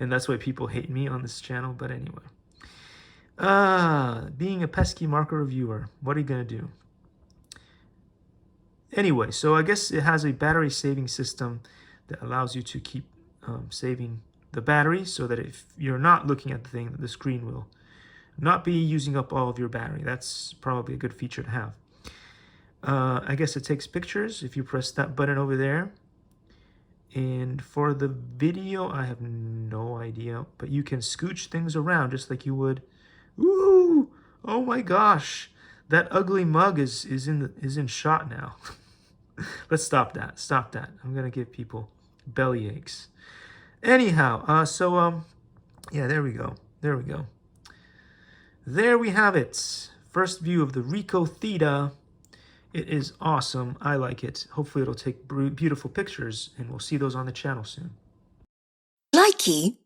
And that's why people hate me on this channel. But anyway. Being a pesky marker reviewer. What are you going to do? Anyway, so I guess it has a battery saving system that allows you to keep saving the battery so that if you're not looking at the thing, the screen will not be using up all of your battery. That's probably a good feature to have. I guess it takes pictures if you press that button over there. And for the video, I have no idea, but you can scooch things around just like you would. Ooh! Oh my gosh! That ugly mug is in shot now. Let's stop that. Stop that. I'm gonna give people belly aches. Anyhow, yeah, there we go. There we go. There we have it. First view of the Ricoh Theta. It is awesome. I like it. Hopefully it'll take beautiful pictures, and we'll see those on the channel soon. Likey.